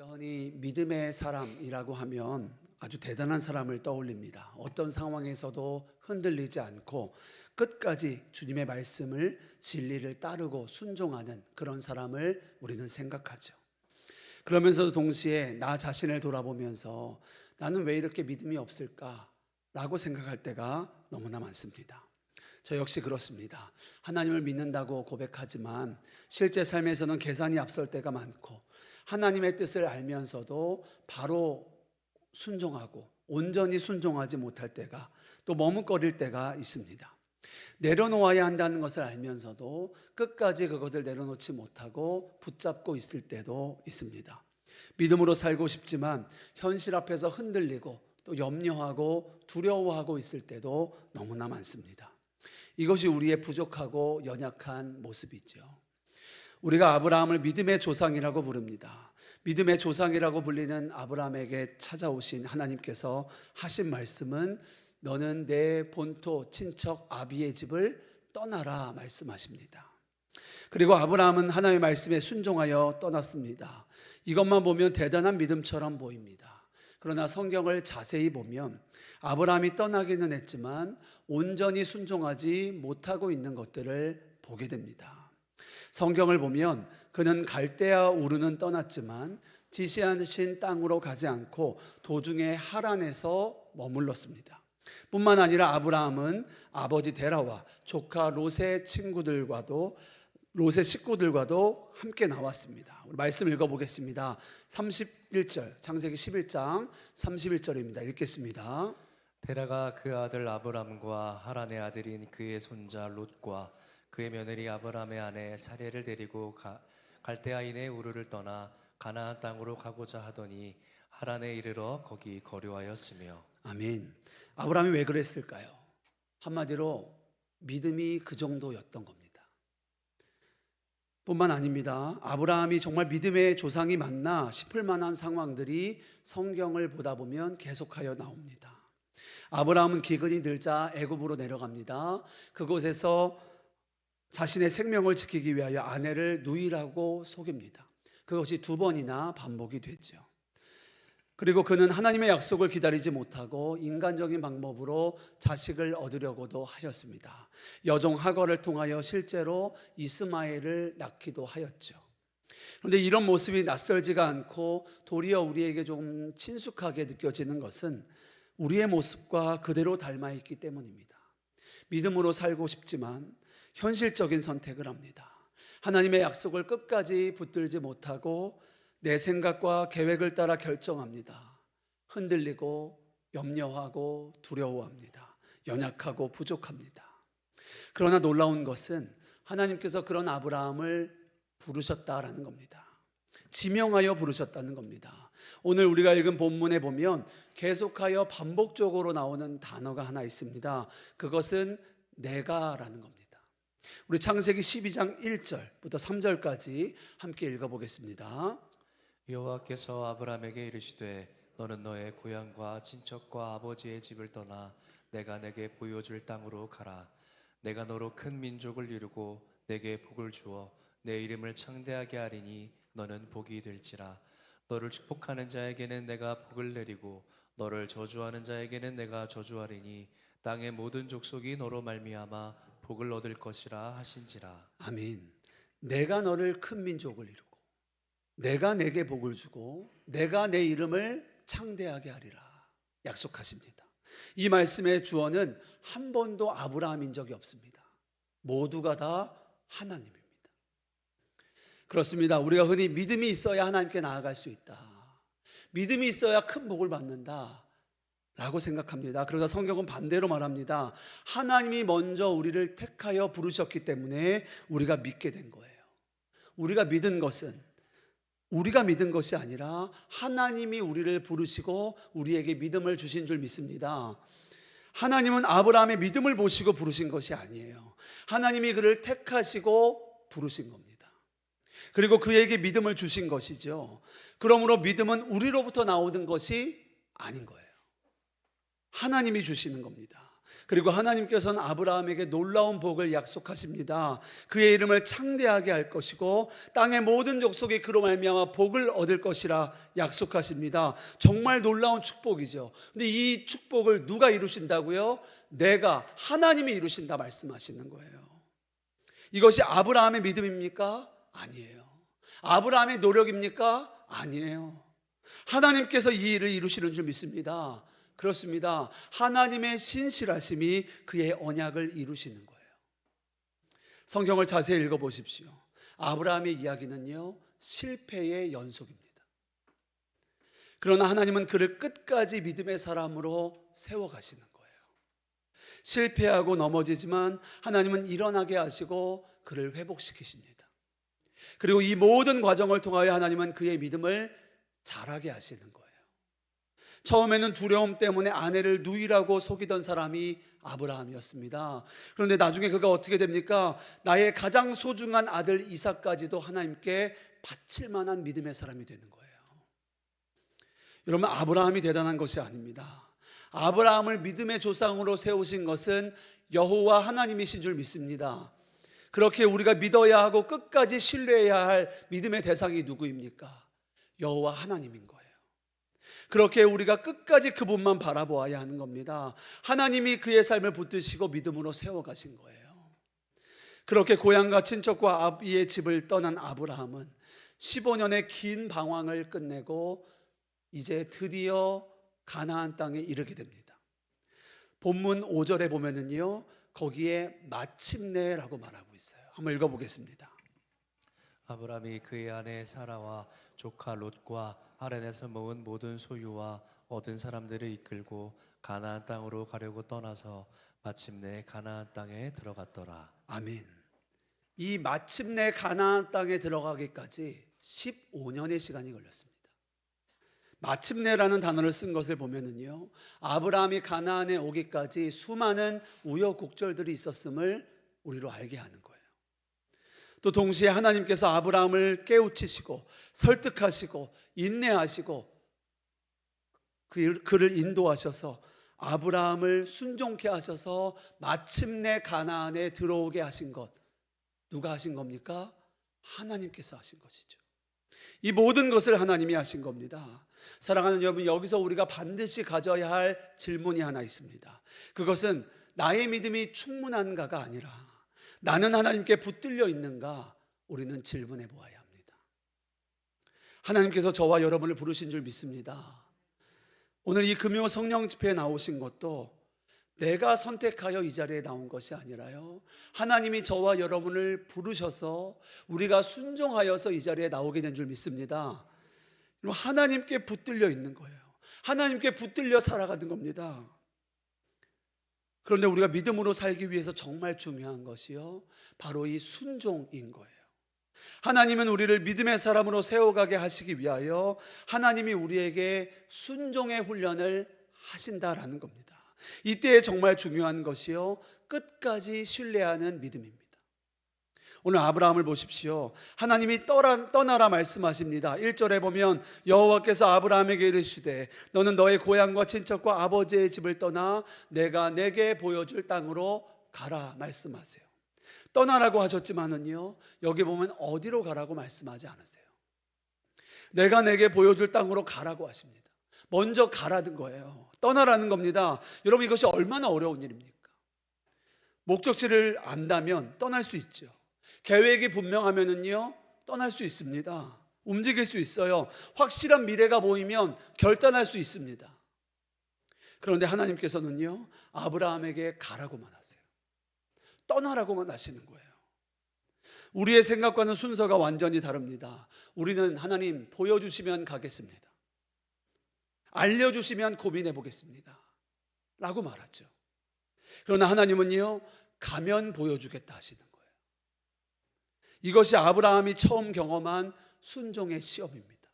우리가 흔히 믿음의 사람이라고 하면 아주 대단한 사람을 떠올립니다. 어떤 상황에서도 흔들리지 않고 끝까지 주님의 말씀을 진리를 따르고 순종하는 그런 사람을 우리는 생각하죠. 그러면서도 동시에 나 자신을 돌아보면서 나는 왜 이렇게 믿음이 없을까라고 생각할 때가 너무나 많습니다. 저 역시 그렇습니다. 하나님을 믿는다고 고백하지만 실제 삶에서는 계산이 앞설 때가 많고 하나님의 뜻을 알면서도 바로 순종하고 온전히 순종하지 못할 때가 또 머뭇거릴 때가 있습니다. 내려놓아야 한다는 것을 알면서도 끝까지 그것을 내려놓지 못하고 붙잡고 있을 때도 있습니다. 믿음으로 살고 싶지만 현실 앞에서 흔들리고 또 염려하고 두려워하고 있을 때도 너무나 많습니다. 이것이 우리의 부족하고 연약한 모습이죠. 우리가 아브라함을 믿음의 조상이라고 부릅니다. 믿음의 조상이라고 불리는 아브라함에게 찾아오신 하나님께서 하신 말씀은 너는 내 본토 친척 아비의 집을 떠나라 말씀하십니다. 그리고 아브라함은 하나님의 말씀에 순종하여 떠났습니다. 이것만 보면 대단한 믿음처럼 보입니다. 그러나 성경을 자세히 보면 아브라함이 떠나기는 했지만 온전히 순종하지 못하고 있는 것들을 보게 됩니다. 성경을 보면 그는 갈대아 우르는 떠났지만 지시하신 땅으로 가지 않고 도중에 하란에서 머물렀습니다. 뿐만 아니라 아브라함은 아버지 데라와 조카 롯의 식구들과도 함께 나왔습니다. 우리 말씀 읽어보겠습니다. 31절, 창세기 11장 31절입니다. 읽겠습니다. 데라가 그 아들 아브람과 하란의 아들인 그의 손자 롯과 그의 며느리 아브람의 아내 사레를 데리고 갈대아인의 우르를 떠나 가나안 땅으로 가고자 하더니 하란에 이르러 거기 거류하였으며. 아멘. 아브라함이 왜 그랬을까요? 한마디로 믿음이 그 정도였던 겁니다. 뿐만 아닙니다. 아브라함이 정말 믿음의 조상이 맞나 싶을 만한 상황들이 성경을 보다 보면 계속하여 나옵니다. 아브라함은 기근이 늘자 애굽으로 내려갑니다. 그곳에서 자신의 생명을 지키기 위하여 아내를 누이라고 속입니다. 그것이 2번이나 반복이 됐죠. 그리고 그는 하나님의 약속을 기다리지 못하고 인간적인 방법으로 자식을 얻으려고도 하였습니다. 여종 하거를 통하여 실제로 이스마엘을 낳기도 하였죠. 그런데 이런 모습이 낯설지가 않고 도리어 우리에게 좀 친숙하게 느껴지는 것은 우리의 모습과 그대로 닮아있기 때문입니다. 믿음으로 살고 싶지만 현실적인 선택을 합니다. 하나님의 약속을 끝까지 붙들지 못하고 내 생각과 계획을 따라 결정합니다. 흔들리고 염려하고 두려워합니다. 연약하고 부족합니다. 그러나 놀라운 것은 하나님께서 그런 아브라함을 부르셨다라는 겁니다. 지명하여 부르셨다는 겁니다. 오늘 우리가 읽은 본문에 보면 계속하여 반복적으로 나오는 단어가 하나 있습니다. 그것은 내가라는 겁니다. 우리 창세기 12장 1절부터 3절까지 함께 읽어보겠습니다. 여호와께서 아브람에게 이르시되 너는 너의 고향과 친척과 아버지의 집을 떠나 내가 내게 보여줄 땅으로 가라. 내가 너로 큰 민족을 이루고 내게 복을 주어 내 이름을 창대하게 하리니 너는 복이 될지라. 너를 축복하는 자에게는 내가 복을 내리고 너를 저주하는 자에게는 내가 저주하리니 땅의 모든 족속이 너로 말미암아 복을 얻을 것이라 하신지라. 아멘. 내가 너를 큰 민족을 이루고 내가 내게 복을 주고 내가 내 이름을 창대하게 하리라 약속하십니다. 이 말씀의 주어는 한 번도 아브라함인 적이 없습니다. 모두가 다 하나님입니다. 그렇습니다. 우리가 흔히 믿음이 있어야 하나님께 나아갈 수 있다, 믿음이 있어야 큰 복을 받는다 라고 생각합니다. 그러나 성경은 반대로 말합니다. 하나님이 먼저 우리를 택하여 부르셨기 때문에 우리가 믿게 된 거예요. 우리가 믿은 것은 우리가 믿은 것이 아니라 하나님이 우리를 부르시고 우리에게 믿음을 주신 줄 믿습니다. 하나님은 아브라함의 믿음을 보시고 부르신 것이 아니에요. 하나님이 그를 택하시고 부르신 겁니다. 그리고 그에게 믿음을 주신 것이죠. 그러므로 믿음은 우리로부터 나오는 것이 아닌 거예요. 하나님이 주시는 겁니다. 그리고 하나님께서는 아브라함에게 놀라운 복을 약속하십니다. 그의 이름을 창대하게 할 것이고 땅의 모든 족속이 그로 말미암아 복을 얻을 것이라 약속하십니다. 정말 놀라운 축복이죠. 근데 이 축복을 누가 이루신다고요? 내가, 하나님이 이루신다 말씀하시는 거예요. 이것이 아브라함의 믿음입니까? 아니에요. 아브라함의 노력입니까? 아니에요. 하나님께서 이 일을 이루시는 줄 믿습니다. 그렇습니다. 하나님의 신실하심이 그의 언약을 이루시는 거예요. 성경을 자세히 읽어보십시오. 아브라함의 이야기는요, 실패의 연속입니다. 그러나 하나님은 그를 끝까지 믿음의 사람으로 세워가시는 거예요. 실패하고 넘어지지만 하나님은 일어나게 하시고 그를 회복시키십니다. 그리고 이 모든 과정을 통하여 하나님은 그의 믿음을 자라게 하시는 거예요. 처음에는 두려움 때문에 아내를 누이라고 속이던 사람이 아브라함이었습니다. 그런데 나중에 그가 어떻게 됩니까? 나의 가장 소중한 아들 이삭까지도 하나님께 바칠 만한 믿음의 사람이 되는 거예요. 여러분, 아브라함이 대단한 것이 아닙니다. 아브라함을 믿음의 조상으로 세우신 것은 여호와 하나님이신 줄 믿습니다. 그렇게 우리가 믿어야 하고 끝까지 신뢰해야 할 믿음의 대상이 누구입니까? 여호와 하나님인 거예요. 그렇게 우리가 끝까지 그분만 바라보아야 하는 겁니다. 하나님이 그의 삶을 붙드시고 믿음으로 세워가신 거예요. 그렇게 고향과 친척과 아비의 집을 떠난 아브라함은 15년의 긴 방황을 끝내고 이제 드디어 가나안 땅에 이르게 됩니다. 본문 5절에 보면은요, 거기에 마침내라고 말하고 있어요. 한번 읽어보겠습니다. 아브라함이 그의 아내 사라와 조카 롯과 하란에서 모은 모든 소유와 얻은 사람들을 이끌고 가나안 땅으로 가려고 떠나서 마침내 가나안 땅에 들어갔더라. 아멘. 이 마침내 가나안 땅에 들어가기까지 15년의 시간이 걸렸습니다. 마침내라는 단어를 쓴 것을 보면은요, 아브라함이 가나안에 오기까지 수많은 우여곡절들이 있었음을 우리로 알게 하는 거예요. 또 동시에 하나님께서 아브라함을 깨우치시고 설득하시고 인내하시고 그를 인도하셔서 아브라함을 순종케 하셔서 마침내 가나안에 들어오게 하신 것, 누가 하신 겁니까? 하나님께서 하신 것이죠. 이 모든 것을 하나님이 하신 겁니다. 사랑하는 여러분, 여기서 우리가 반드시 가져야 할 질문이 하나 있습니다. 그것은 나의 믿음이 충분한가가 아니라 나는 하나님께 붙들려 있는가, 우리는 질문해 보아야 합니다. 하나님께서 저와 여러분을 부르신 줄 믿습니다. 오늘 이 금요 성령 집회에 나오신 것도 내가 선택하여 이 자리에 나온 것이 아니라요, 하나님이 저와 여러분을 부르셔서 우리가 순종하여서 이 자리에 나오게 된 줄 믿습니다. 하나님께 붙들려 있는 거예요. 하나님께 붙들려 살아가는 겁니다. 그런데 우리가 믿음으로 살기 위해서 정말 중요한 것이요, 바로 이 순종인 거예요. 하나님은 우리를 믿음의 사람으로 세워가게 하시기 위하여 하나님이 우리에게 순종의 훈련을 하신다라는 겁니다. 이때 정말 중요한 것이요, 끝까지 신뢰하는 믿음입니다. 오늘 아브라함을 보십시오. 하나님이 떠나라 말씀하십니다. 1절에 보면 여호와께서 아브라함에게 이르시되 너는 너의 고향과 친척과 아버지의 집을 떠나 내가 내게 보여줄 땅으로 가라 말씀하세요. 떠나라고 하셨지만은요, 여기 보면 어디로 가라고 말씀하지 않으세요. 내가 내게 보여줄 땅으로 가라고 하십니다. 먼저 가라는 거예요. 떠나라는 겁니다. 여러분, 이것이 얼마나 어려운 일입니까? 목적지를 안다면 떠날 수 있죠. 계획이 분명하면은요, 떠날 수 있습니다. 움직일 수 있어요. 확실한 미래가 보이면 결단할 수 있습니다. 그런데 하나님께서는요, 아브라함에게 가라고만 하세요. 떠나라고만 하시는 거예요. 우리의 생각과는 순서가 완전히 다릅니다. 우리는 하나님 보여주시면 가겠습니다, 알려주시면 고민해 보겠습니다 라고 말하죠. 그러나 하나님은요, 가면 보여주겠다 하시는 거예요. 이것이 아브라함이 처음 경험한 순종의 시험입니다.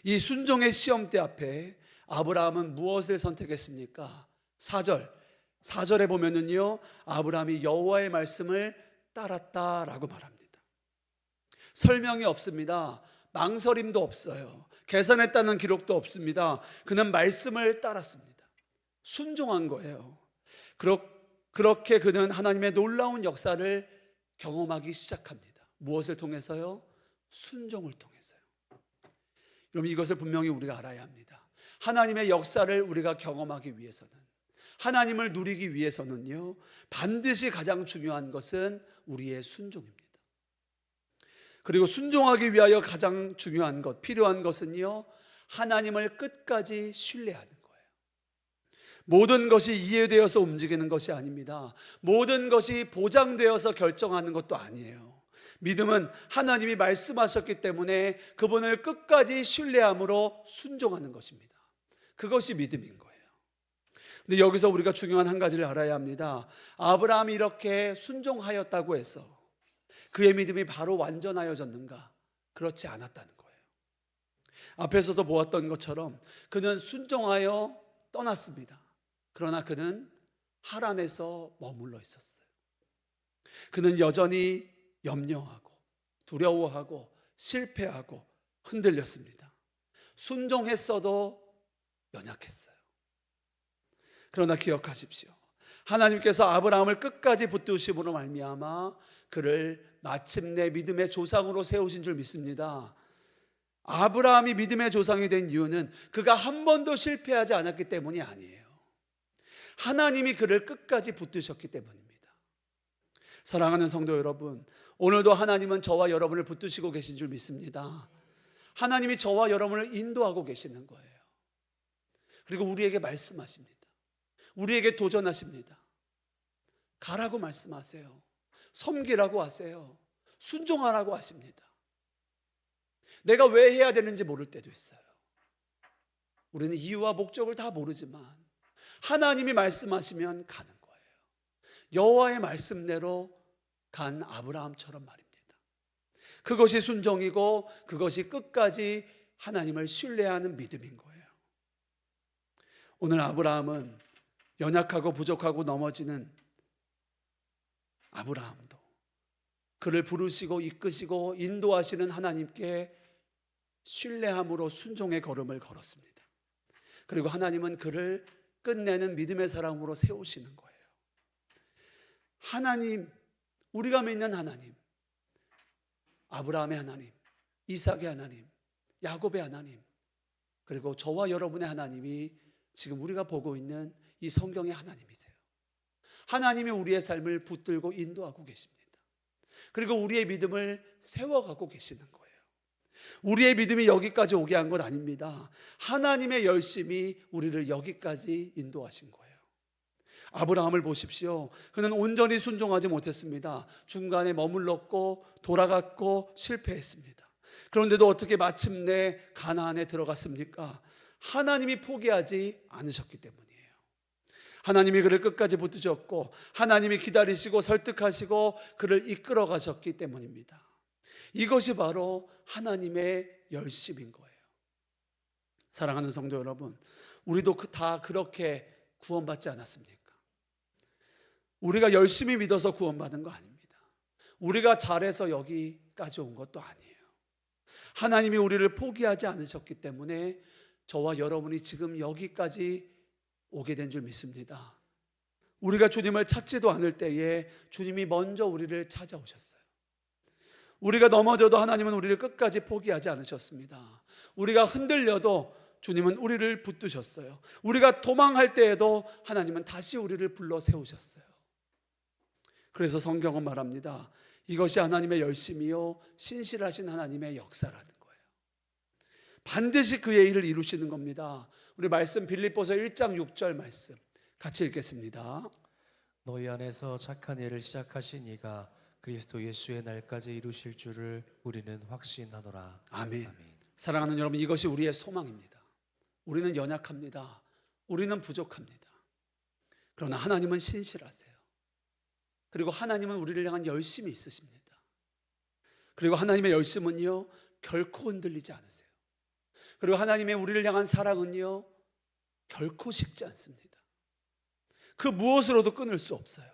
이 순종의 시험대 앞에 아브라함은 무엇을 선택했습니까? 4절에 보면은요, 아브라함이 여호와의 말씀을 따랐다라고 말합니다. 설명이 없습니다. 망설임도 없어요. 계산했다는 기록도 없습니다. 그는 말씀을 따랐습니다. 순종한 거예요. 그렇게 그는 하나님의 놀라운 역사를 경험하기 시작합니다. 무엇을 통해서요? 순종을 통해서요. 여러분, 이것을 분명히 우리가 알아야 합니다. 하나님의 역사를 우리가 경험하기 위해서는, 하나님을 누리기 위해서는요, 반드시 가장 중요한 것은 우리의 순종입니다. 그리고 순종하기 위하여 가장 중요한 것, 필요한 것은요, 하나님을 끝까지 신뢰하는 거예요. 모든 것이 이해되어서 움직이는 것이 아닙니다. 모든 것이 보장되어서 결정하는 것도 아니에요. 믿음은 하나님이 말씀하셨기 때문에 그분을 끝까지 신뢰함으로 순종하는 것입니다. 그것이 믿음인 거예요. 근데 여기서 우리가 중요한 한 가지를 알아야 합니다. 아브라함이 이렇게 순종하였다고 해서 그의 믿음이 바로 완전하여졌는가? 그렇지 않았다는 거예요. 앞에서도 보았던 것처럼 그는 순종하여 떠났습니다. 그러나 그는 하란에서 머물러 있었어요. 그는 여전히 염려하고 두려워하고 실패하고 흔들렸습니다. 순종했어도 연약했어요. 그러나 기억하십시오. 하나님께서 아브라함을 끝까지 붙드심으로 말미암아 그를 마침내 믿음의 조상으로 세우신 줄 믿습니다. 아브라함이 믿음의 조상이 된 이유는 그가 한 번도 실패하지 않았기 때문이 아니에요. 하나님이 그를 끝까지 붙드셨기 때문입니다. 사랑하는 성도 여러분, 오늘도 하나님은 저와 여러분을 붙드시고 계신 줄 믿습니다. 하나님이 저와 여러분을 인도하고 계시는 거예요. 그리고 우리에게 말씀하십니다. 우리에게 도전하십니다. 가라고 말씀하세요. 섬기라고 하세요. 순종하라고 하십니다. 내가 왜 해야 되는지 모를 때도 있어요. 우리는 이유와 목적을 다 모르지만 하나님이 말씀하시면 가는 거예요. 여호와의 말씀대로 간 아브라함처럼 말입니다. 그것이 순종이고 그것이 끝까지 하나님을 신뢰하는 믿음인 거예요. 오늘 아브라함은 연약하고 부족하고 넘어지는 아브라함도 그를 부르시고 이끄시고 인도하시는 하나님께 신뢰함으로 순종의 걸음을 걸었습니다. 그리고 하나님은 그를 끝내는 믿음의 사람으로 세우시는 거예요. 하나님, 우리가 믿는 하나님, 아브라함의 하나님, 이삭의 하나님, 야곱의 하나님, 그리고 저와 여러분의 하나님이 지금 우리가 보고 있는 이 성경의 하나님이세요. 하나님이 우리의 삶을 붙들고 인도하고 계십니다. 그리고 우리의 믿음을 세워가고 계시는 거예요. 우리의 믿음이 여기까지 오게 한 건 아닙니다. 하나님의 열심이 우리를 여기까지 인도하신 거예요. 아브라함을 보십시오. 그는 온전히 순종하지 못했습니다. 중간에 머물렀고 돌아갔고 실패했습니다. 그런데도 어떻게 마침내 가나안에 들어갔습니까? 하나님이 포기하지 않으셨기 때문이에요. 하나님이 그를 끝까지 붙드셨고 하나님이 기다리시고 설득하시고 그를 이끌어 가셨기 때문입니다. 이것이 바로 하나님의 열심인 거예요. 사랑하는 성도 여러분, 우리도 다 그렇게 구원받지 않았습니까? 우리가 열심히 믿어서 구원받은 거 아닙니다. 우리가 잘해서 여기까지 온 것도 아니에요. 하나님이 우리를 포기하지 않으셨기 때문에 저와 여러분이 지금 여기까지 오게 된 줄 믿습니다. 우리가 주님을 찾지도 않을 때에 주님이 먼저 우리를 찾아오셨어요. 우리가 넘어져도 하나님은 우리를 끝까지 포기하지 않으셨습니다. 우리가 흔들려도 주님은 우리를 붙드셨어요. 우리가 도망할 때에도 하나님은 다시 우리를 불러 세우셨어요. 그래서 성경은 말합니다. 이것이 하나님의 열심이요 신실하신 하나님의 역사라는 거예요. 반드시 그의 일을 이루시는 겁니다. 우리 말씀 빌립보서 1장 6절 말씀 같이 읽겠습니다. 너희 안에서 착한 일을 시작하신 이가 그리스도 예수의 날까지 이루실 줄을 우리는 확신하노라. 아멘. 사랑하는 여러분, 이것이 우리의 소망입니다. 우리는 연약합니다. 우리는 부족합니다. 그러나 하나님은 신실하세요. 그리고 하나님은 우리를 향한 열심이 있으십니다. 그리고 하나님의 열심은요 결코 흔들리지 않으세요. 그리고 하나님의 우리를 향한 사랑은요 결코 식지 않습니다. 그 무엇으로도 끊을 수 없어요.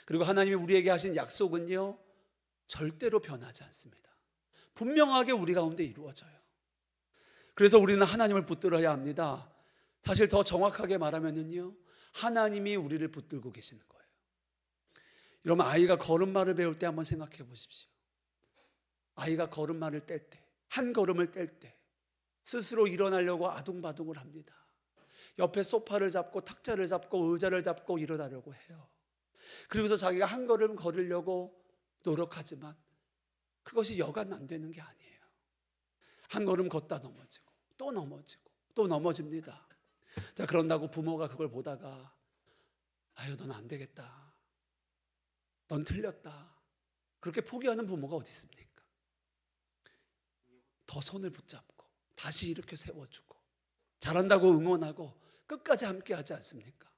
그리고 하나님이 우리에게 하신 약속은요 절대로 변하지 않습니다. 분명하게 우리 가운데 이루어져요. 그래서 우리는 하나님을 붙들어야 합니다. 사실 더 정확하게 말하면요 하나님이 우리를 붙들고 계시는 거예요. 여러분, 아이가 걸음마를 배울 때 한번 생각해 보십시오. 아이가 걸음마를 뗄 때, 한 걸음을 뗄 때 스스로 일어나려고 아둥바둥을 합니다. 옆에 소파를 잡고 탁자를 잡고 의자를 잡고 일어나려고 해요. 그리고서 자기가 한 걸음 걸으려고 노력하지만 그것이 여간 안 되는 게 아니에요. 한 걸음 걷다 넘어지고 또 넘어지고 또 넘어집니다. 자, 그런다고 부모가 그걸 보다가 아유, 넌 안 되겠다, 넌 틀렸다, 그렇게 포기하는 부모가 어디 있습니까? 더 손을 붙잡고 다시 일으켜 세워주고 잘한다고 응원하고 끝까지 함께하지 않습니까?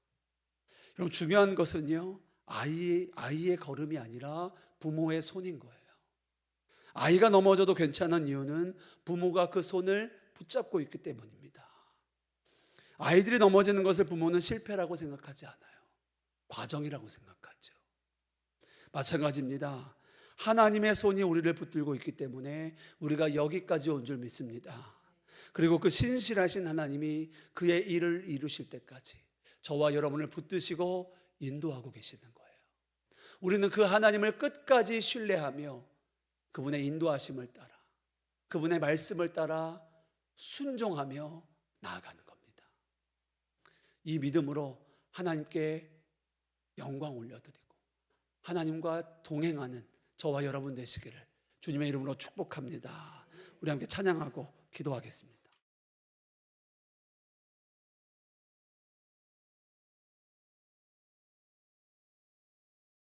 여러분, 중요한 것은요, 아이의 걸음이 아니라 부모의 손인 거예요. 아이가 넘어져도 괜찮은 이유는 부모가 그 손을 붙잡고 있기 때문입니다. 아이들이 넘어지는 것을 부모는 실패라고 생각하지 않아요. 과정이라고 생각하죠. 마찬가지입니다. 하나님의 손이 우리를 붙들고 있기 때문에 우리가 여기까지 온 줄 믿습니다. 그리고 그 신실하신 하나님이 그의 일을 이루실 때까지 저와 여러분을 붙드시고 인도하고 계시는 거예요. 우리는 그 하나님을 끝까지 신뢰하며 그분의 인도하심을 따라, 그분의 말씀을 따라 순종하며 나아가는 겁니다. 이 믿음으로 하나님께 영광 올려드리고 하나님과 동행하는 저와 여러분 되시기를 주님의 이름으로 축복합니다. 우리 함께 찬양하고 기도하겠습니다.